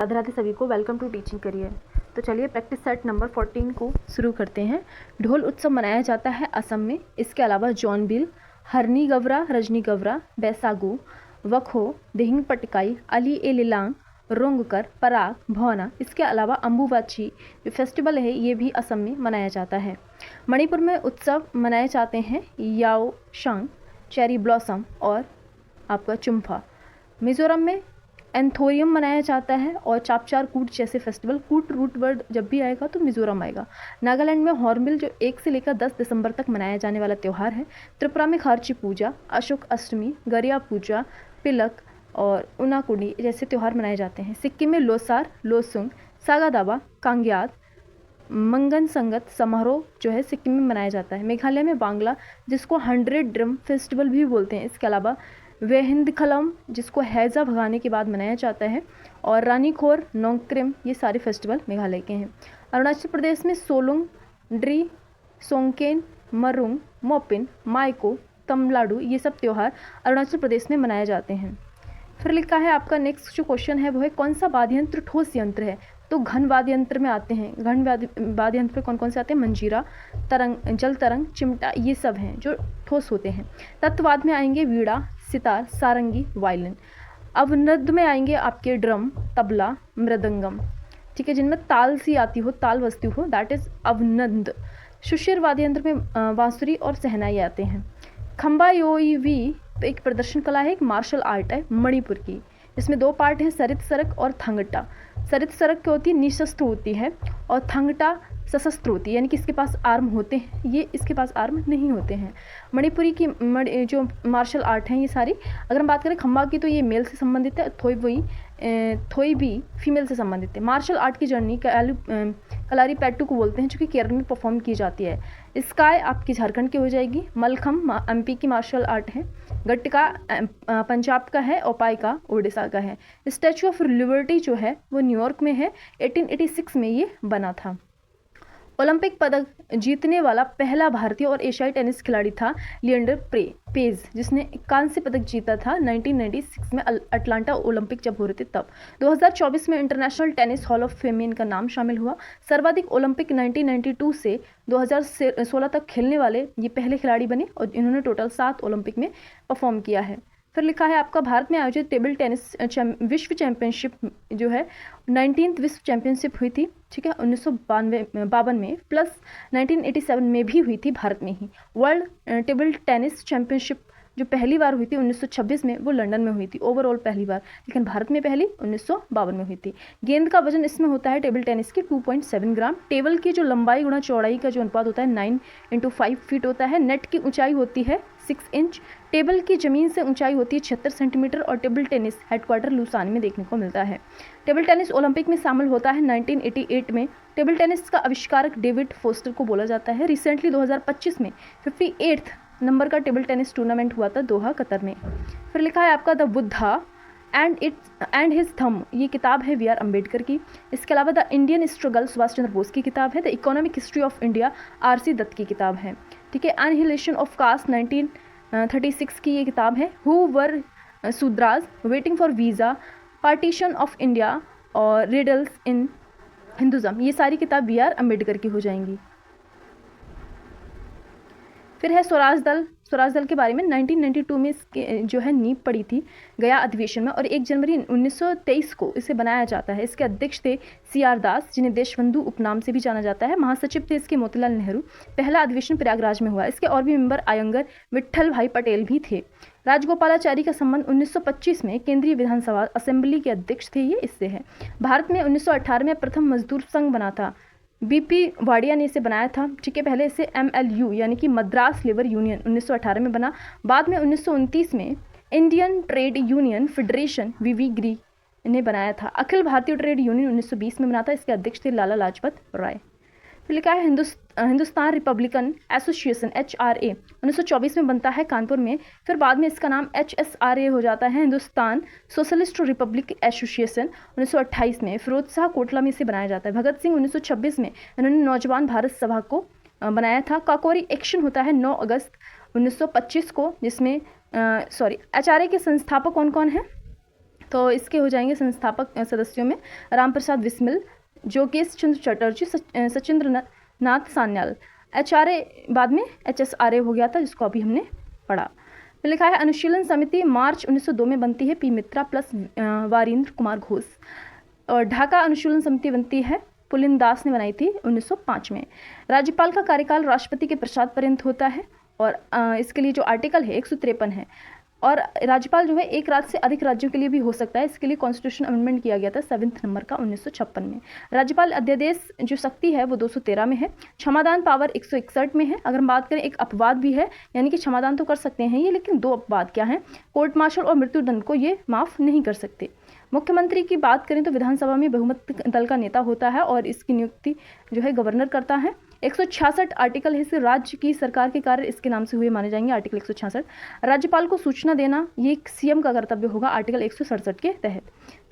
राधे राधे सभी को, welcome to teaching career. तो चलिए प्रैक्टिस सेट नंबर 14 को शुरू करते हैं। ढोल उत्सव मनाया जाता है असम में। इसके अलावा जॉनबिल, हरनी गवरा, रजनी गवरा, बैसागु, वखो, दिहिंग पटकाई, अली ए लिलांग, रोंगकर, पराग, भौना। इसके अलावा अम्बुबाची जो फेस्टिवल है ये भी असम में मनाया जाता है। मणिपुर में उत्सव मनाए जाते हैं याओ शांग, चेरी ब्लॉसम और आपका चुम्फा। मिजोरम में एंथोरियम मनाया जाता है और चापचार कूट जैसे फेस्टिवल। कूट रूट वर्ड जब भी आएगा तो मिजोरम आएगा। नागालैंड में हॉर्नबिल जो 1 से लेकर 10 दिसंबर तक मनाया जाने वाला त्यौहार है। त्रिपुरा में खारची पूजा, अशोक अष्टमी, गरिया पूजा, पिलक और उनाकुडी जैसे त्यौहार मनाए जाते हैं। सिक्किम में लोसार, लोसुंग, सागादावा, कांग्यात, मंगन संगत समारोह जो है सिक्किम में मनाया जाता है। मेघालय में बांग्ला जिसको 100 ड्रम फेस्टिवल भी बोलते हैं। इसके अलावा वेहिंदखलम जिसको हैज़ा भगाने के बाद मनाया जाता है और रानीखोर, नोंगक्रिम ये सारे फेस्टिवल मेघालय के हैं। अरुणाचल प्रदेश में सोलुंग, ड्री, सोंगकेन, मरुंग, मोपिन, माइको, तमलाडू ये सब त्यौहार अरुणाचल प्रदेश में मनाए जाते हैं। फिर लिखा है आपका नेक्स्ट जो क्वेश्चन है वो है कौन सा वाद्य यंत्र ठोस यंत्र है। तो घन वाद्य यंत्र में आते हैं। घन वाद्य यंत्र में कौन कौन से आते हैं? मंजीरा, तरंग, जल तरंग, चिमटा ये सब हैं जो ठोस होते हैं। तत्ववाद में आएंगे वीणा, सितार, सारंगी, वायलिन। अवनद में आएंगे आपके ड्रम, तबला, मृदंगम। ठीक है, जिनमें ताल सी आती हो, ताल बजती हो, दैट इज अवनंद। शुशिर वाद्य यंत्र में बांसुरी और सहनाई आते हैं। खम्बा योईवी तो एक प्रदर्शन कला है, एक मार्शल आर्ट है मणिपुर की। इसमें 2 पार्ट हैं, सरित सरक और थंगटा। सरित सरक क्या होती है? निशस्त्र होती है और थंगटा सशस्त्र होती है, यानी कि इसके पास आर्म होते हैं, ये इसके पास आर्म नहीं होते हैं। मणिपुरी की जो मार्शल आर्ट हैं ये सारी, अगर हम बात करें खम्बा की तो ये मेल से संबंधित है, थोई भी फीमेल से संबंधित है। मार्शल आर्ट की जर्नी कलारी पैट्टू को बोलते हैं जो कि केरल में परफॉर्म की जाती है। स्काई आपकी झारखंड की हो जाएगी। मलखम एमपी की मार्शल आर्ट है। गट्टिका पंजाब का है और पाइका ओडिशा का है। स्टैचू ऑफ लिबर्टी जो है वो न्यूयॉर्क में है। 1886 में ये बना था। ओलंपिक पदक जीतने वाला पहला भारतीय और एशियाई टेनिस खिलाड़ी था लिएंडर पेज, जिसने कांस्य पदक जीता था 1996 में अटलांटा ओलंपिक जब हो रहे थे तब। 2024 में international tennis hall of fame में इनका नाम शामिल हुआ। सर्वाधिक ओलंपिक 1992 से 2016 तक खेलने वाले ये पहले खिलाड़ी बने और इन्होंने टोटल 7 ओलंपिक में परफॉर्म किया है। फिर लिखा है आपका भारत में आयोजित टेबल टेनिस विश्व चैंपियनशिप जो है 19वीं विश्व चैंपियनशिप हुई थी। ठीक है, 1952 में प्लस 1987 में भी हुई थी भारत में ही। वर्ल्ड टेबल टेनिस चैंपियनशिप जो पहली बार हुई थी 1926 में वो लंदन में हुई थी ओवरऑल पहली बार, लेकिन भारत में पहली 1952 में हुई थी। गेंद का वजन इसमें होता है टेबल टेनिस की 2.7 ग्राम। टेबल की जो लंबाई गुणा चौड़ाई का जो अनुपात होता है 9x5 फीट होता है। नेट की ऊंचाई होती है 6 इंच। टेबल की जमीन से ऊंचाई होती है 76 सेंटीमीटर और टेबल टेनिस हेडक्वार्टर लुसान में देखने को मिलता है। टेबल टेनिस ओलंपिक में शामिल होता है 1988 में। टेबल टेनिस का आविष्कारक डेविड फोस्टर को बोला जाता है। रिसेंटली 2025 में 58th नंबर का टेबल टेनिस टूर्नामेंट हुआ था दोहा, कतर में। फिर लिखा है आपका the Buddha and his Dhamma, ये किताब है वी.आर. अम्बेडकर की। इसके अलावा the Indian struggle Subhash Chandra Bose की किताब है। The economic history of India R.C. Dutt की किताब है। ठीक है, एनहिलेशन ऑफ कास्ट 1936 की ये किताब है। Who were Shudras, waiting for visa, partition of India और रिडल्स इन हिंदुज़म, ये सारी किताब वी.आर. अम्बेडकर की हो जाएंगी। फिर है स्वराज दल। स्वराज दल के बारे में 1992 में इसके जो है नींव पड़ी थी गया अधिवेशन में और 1 जनवरी 1923 को इसे बनाया जाता है। इसके अध्यक्ष थे C.R. दास, जिन्हें देशबंधु उपनाम से भी जाना जाता है। महासचिव थे इसके मोतीलाल नेहरू। पहला अधिवेशन प्रयागराज में हुआ। इसके और भी मेंबर आयंगर विट्ठल भाई पटेल भी थे। राजगोपालाचारी का संबंध 1925 में केंद्रीय विधानसभा असेंबली के अध्यक्ष थे, ये इससे है। भारत में 1918 में प्रथम मजदूर संघ बना था। BP वाडिया ने इसे बनाया था। ठीक है, पहले इसे MLU यानी कि मद्रास लेबर यूनियन 1918 में बना। बाद में 1929 में Indian trade union federation VV गिरी ने बनाया था। अखिल भारतीय ट्रेड यूनियन 1920 में बना था। इसके अध्यक्ष थे लाला लाजपत राय। फिर लिखा है हिंदुस्तान रिपब्लिकन एसोसिएशन HRA 1924 में बनता है कानपुर में। फिर बाद में इसका नाम HSRA हो जाता है, हिंदुस्तान सोशलिस्ट रिपब्लिक एसोसिएशन। 1928 में फिरोज शाह कोटला में इसे बनाया जाता है। भगत सिंह 1926 में इन्होंने नौजवान भारत सभा को बनाया था। काकोरी एक्शन होता है 9 अगस्त 1925 को, जिसमें HRA के संस्थापक कौन कौन हैं? तो इसके हो जाएंगे संस्थापक सदस्यों में राम प्रसाद बिस्मिल, जोगेश चंद्र चटर्जी, सचिंद्र नाथ सान्याल। HRA बाद में HSRA हो गया था, जिसको अभी हमने पढ़ा। फिर लिखा है अनुशीलन समिति मार्च 1902 में बनती है, पी मित्रा प्लस वारिंद्र कुमार घोष। और ढाका अनुशीलन समिति बनती है, पुलिन दास ने बनाई थी 1905 में। राज्यपाल का कार्यकाल राष्ट्रपति के प्रसाद पर्यंत होता है, और इसके लिए जो आर्टिकल है 153 है। और राज्यपाल जो है एक राज्य से अधिक राज्यों के लिए भी हो सकता है। इसके लिए कॉन्स्टिट्यूशन अमेंडमेंट किया गया था 7 नंबर का 1956 में। राज्यपाल अध्यादेश जो शक्ति है वो 213 में है। क्षमादान पावर 161 में है। अगर हम बात करें, एक अपवाद भी है, यानी कि क्षमादान तो कर सकते हैं ये, लेकिन 2 अपवाद क्या हैं, कोर्ट मार्शल और मृत्युदंड को ये माफ़ नहीं कर सकते। मुख्यमंत्री की बात करें तो विधानसभा में बहुमत दल का नेता होता है और इसकी नियुक्ति जो है गवर्नर करता है। 166 आर्टिकल है, इससे राज्य की सरकार के कार्य इसके नाम से हुए माने जाएंगे। आर्टिकल 166 राज्यपाल को सूचना देना ये सीएम का कर्तव्य होगा, आर्टिकल 167 के तहत।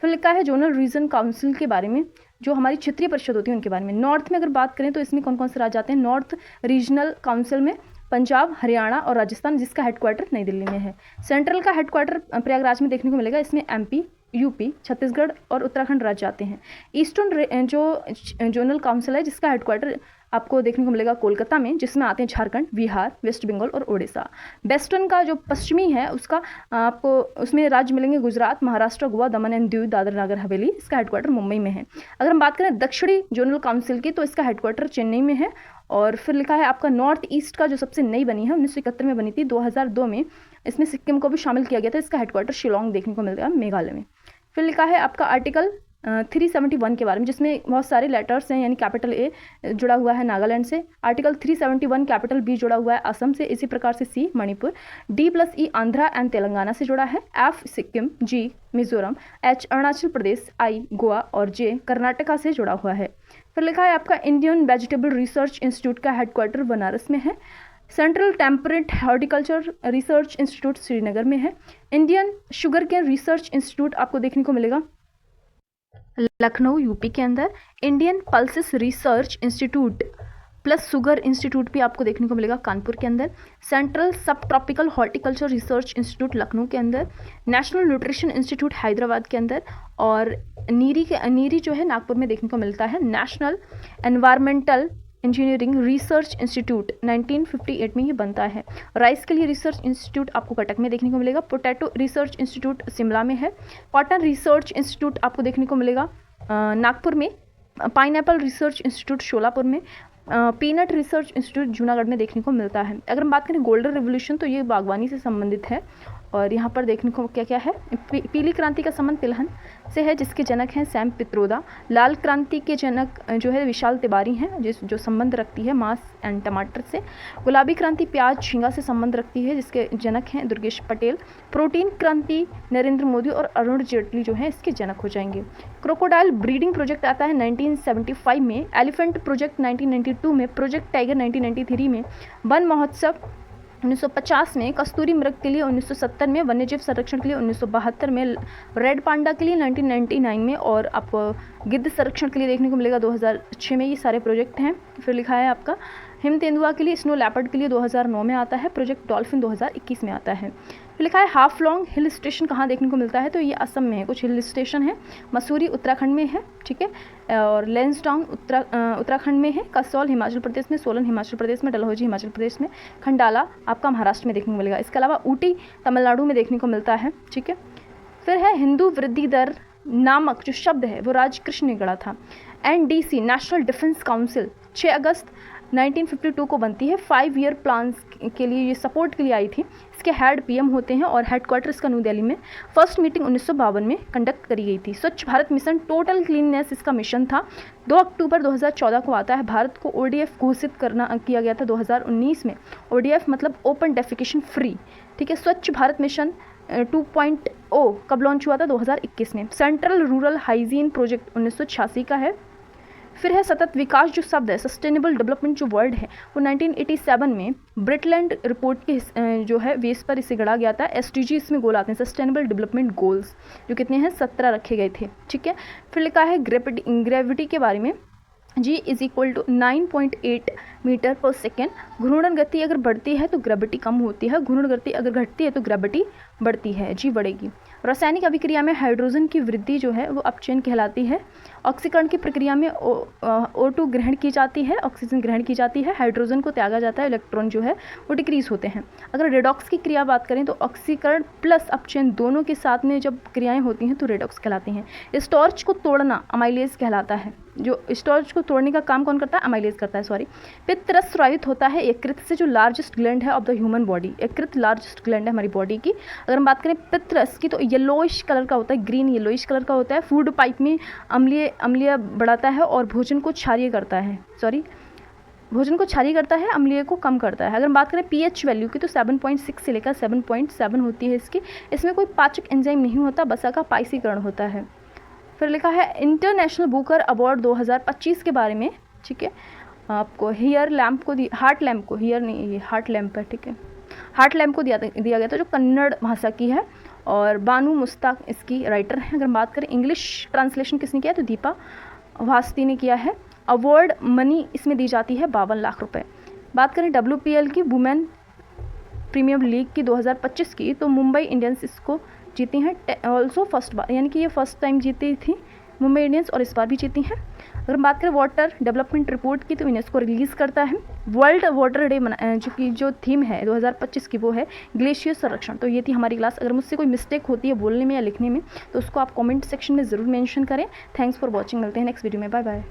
फिर लिखा है जोनल रीजन काउंसिल के बारे में, जो हमारी क्षेत्रीय परिषद होती है उनके बारे में। नॉर्थ में अगर बात करें तो इसमें कौन कौन से राज्य आते हैं, नॉर्थ रीजनल काउंसिल में पंजाब, हरियाणा और राजस्थान, जिसका हेडक्वार्टर नई दिल्ली में है। सेंट्रल का हेडक्वार्टर प्रयागराज में देखने को मिलेगा, इसमें MP, UP, छत्तीसगढ़ और उत्तराखंड राज्य आते हैं। ईस्टर्न जो जोनल काउंसिल है, जिसका हेडक्वार्टर आपको देखने को मिलेगा कोलकाता में, जिसमें आते हैं झारखंड, बिहार, वेस्ट बंगाल और ओडिशा। वेस्टर्न का जो पश्चिमी है उसका आपको उसमें राज्य मिलेंगे गुजरात, महाराष्ट्र, गोवा, दमन एंड दीव, दादर नगर हवेली। इसका हेडक्वार्टर मुंबई में है। अगर हम बात करें दक्षिणी जोनल काउंसिल की, तो इसका हेडक्वार्टर चेन्नई में है। और फिर लिखा है आपका नॉर्थ ईस्ट का, जो सबसे नई बनी है, 1971 में बनी थी, 2002 में इसमें सिक्किम को भी शामिल किया गया था। इसका हेडक्वार्टर शिलोंग देखने को मिलेगा, मेघालय में। फिर लिखा है आपका आर्टिकल 371 के बारे में, जिसमें बहुत सारे लेटर्स हैं, यानी कैपिटल A जुड़ा हुआ है नागालैंड से, आर्टिकल 371 कैपिटल B जुड़ा हुआ है असम से, इसी प्रकार से C Manipur, D+E Andhra and Telangana से जुड़ा है, F Sikkim, G Mizoram, H Arunachal Pradesh, I Goa और J कर्नाटका से जुड़ा हुआ है। फिर लिखा है आपका इंडियन वेजिटेबल रिसर्च इंस्टीट्यूट का हेडक्वार्टर बनारस में है। Central temperate horticulture research institute Srinagar में है। Indian sugarcane research institute आपको देखने को मिलेगा लखनऊ UP के अंदर। Indian pulses research institute plus sugar institute भी आपको देखने को मिलेगा कानपुर के अंदर। सेंट्रल सब tropical horticulture research institute Lucknow के अंदर। नेशनल न्यूट्रिशन इंस्टीट्यूट हैदराबाद के अंदर। और नीरी जो है नागपुर में देखने को मिलता है। National environmental engineering research institute 1958 में ये बनता है। राइस के लिए रिसर्च इंस्टीट्यूट आपको कटक में देखने को मिलेगा। पोटैटो रिसर्च इंस्टीट्यूट शिमला में है। कॉटन रिसर्च इंस्टीट्यूट आपको देखने को मिलेगा नागपुर में। पाइनएप्पल रिसर्च इंस्टीट्यूट शोलापुर में। पीनट रिसर्च इंस्टीट्यूट जूनागढ़ में देखने को मिलता है। अगर हम बात करें गोल्डन रेवोल्यूशन, तो ये बागवानी से संबंधित है। और यहाँ पर देखने को क्या क्या है, पीली क्रांति का संबंध तिलहन से है, जिसके जनक हैं सैम पित्रोदा। लाल क्रांति के जनक जो है विशाल तिवारी हैं, जो संबंध रखती है मांस एंड टमाटर से। गुलाबी क्रांति प्याज झींगा से संबंध रखती है, जिसके जनक हैं दुर्गेश पटेल। प्रोटीन क्रांति नरेंद्र मोदी और अरुण जेटली जो है इसके जनक हो जाएंगे। क्रोकोडाइल ब्रीडिंग प्रोजेक्ट आता है 1975 में। एलिफेंट प्रोजेक्ट 1992 में। प्रोजेक्ट टाइगर 1993 में। वन महोत्सव 1950 में। कस्तूरी मृग के लिए 1970 में। वन्यजीव संरक्षण के लिए 1972 में। रेड पांडा के लिए 1999 में। और आप गिद्ध संरक्षण के लिए देखने को मिलेगा 2006 में। ये सारे प्रोजेक्ट हैं। फिर लिखा है आपका हिम तेंदुआ के लिए, स्नो लेपर्ड के लिए 2009 में आता है। प्रोजेक्ट डॉल्फिन 2021 में आता है। फिर लिखा है हाफ लॉन्ग हिल स्टेशन कहाँ देखने को मिलता है, तो ये असम में है। कुछ हिल स्टेशन है। मसूरी उत्तराखंड में है, ठीक है। और लेंसडाउन उत्तराखंड में है। कसौल हिमाचल प्रदेश में। सोलन हिमाचल प्रदेश में। डलहौजी हिमाचल प्रदेश में। खंडाला आपका महाराष्ट्र में देखने को मिलेगा। इसके अलावा ऊटी तमिलनाडु में देखने को मिलता है, ठीक है। फिर है हिंदू वृद्धि दर नामक जो शब्द है वो राज कृष्ण ने गढ़ा था। NDC नेशनल डिफेंस काउंसिल 6 अगस्त 1952 को बनती है। 5 ईयर प्लान्स के लिए ये सपोर्ट के लिए आई थी। इसके हेड PM होते हैं और हेडक्वार्टर इसका न्यू दिल्ली में। फर्स्ट मीटिंग 1952 में कंडक्ट करी गई थी। स्वच्छ भारत मिशन टोटल क्लीननेस इसका मिशन था। 2 अक्टूबर 2014 को आता है। भारत को ODF घोषित किया गया था 2019 में। ODF मतलब ओपन डेफिकेशन फ्री, ठीक है। स्वच्छ भारत मिशन 2.0 कब लॉन्च हुआ था, 2021 में। सेंट्रल रूरल हाइजीन प्रोजेक्ट 1986 का है। फिर है सतत विकास जो शब्द है, सस्टेनेबल डेवलपमेंट जो वर्ड है वो 1987 में ब्रिटलैंड रिपोर्ट के जो है बेस पर इसे गढ़ा गया था। SDG इसमें गोल आते हैं, सस्टेनेबल डेवलपमेंट गोल्स, जो कितने हैं 17 रखे गए थे, ठीक है। फिर लिखा है ग्रेविटी के बारे में। G = 9.8 मीटर पर सेकेंड। घूर्णन गति अगर बढ़ती है तो ग्रेविटी कम होती है। घूर्णन गति अगर घटती है तो ग्रेविटी बढ़ती है, G बढ़ेगी। रासायनिक अभिक्रिया में हाइड्रोजन की वृद्धि जो है वो अपचयन कहलाती है। ऑक्सीकरण की प्रक्रिया में O2 ग्रहण की जाती है, ऑक्सीजन ग्रहण की जाती है, हाइड्रोजन को त्यागा जाता है, इलेक्ट्रॉन जो है वो डिक्रीज होते हैं। अगर रेडॉक्स की क्रिया बात करें तो ऑक्सीकरण प्लस अपचयन दोनों के साथ में जब क्रियाएं होती हैं तो रेडॉक्स कहलाती हैं। स्टार्च को तोड़ना अमाइलेज कहलाता है। जो स्टार्च को तोड़ने का काम कौन करता है? अमाइलेज करता है, सॉरी। पित्त रस स्रावित होता है यकृत से, जो लार्जेस्ट ग्लैंड है ऑफ द ह्यूमन बॉडी। यकृत लार्जेस्ट ग्लैंड है हमारी बॉडी की। अगर हम बात करें पित्त रस की तो येलोइश कलर का होता है, ग्रीन येलोइश कलर का होता है। फूड पाइप में अम्लीय बढ़ाता है और भोजन को क्षारीय करता है, भोजन को क्षारीय करता है, अम्लीय को कम करता है। अगर हम बात करें पीएच वैल्यू की तो 7.6 से लेकर 7.7 होती है इसकी। इसमें कोई पाचक एंजाइम नहीं होता, बसा का पाइसीकरण होता है। फिर लिखा है इंटरनेशनल बुकर अवार्ड 2025 के बारे में, ठीक है। आपको हेयर लैम्प को हार्ट लैम्प को, हेयर नहीं ये हार्ट लैम्प है, ठीक है, हार्ट लैम्प को दिया गया था, जो कन्नड़ भाषा की है और बानू मुस्ताक इसकी राइटर है। अगर बात करें इंग्लिश ट्रांसलेशन किसने किया तो दीपा वास्ती ने किया है। अवार्ड मनी इसमें दी जाती है 52 लाख रुपए। बात करें WPL की, वुमेन प्रीमियर लीग की 2025 की, तो मुंबई इंडियंस इसको जीती हैं ऑल्सो फर्स्ट बार, यानी कि ये फर्स्ट टाइम जीती थी मुंबई इंडियंस और इस बार भी जीती हैं। अगर हम बात करें वाटर डेवलपमेंट रिपोर्ट की तो यूनेस्को रिलीज़ करता है। वर्ल्ड वाटर डे जो थीम है 2025 की वो है ग्लेशियर संरक्षण। तो ये थी हमारी क्लास। अगर मुझसे कोई मिस्टेक होती है बोलने में या लिखने में तो उसको आप कमेंट सेक्शन में ज़रूर मेंशन करें। थैंक्स फॉर वॉचिंग, मिलते हैं नेक्स्ट वीडियो में, बाय बाय।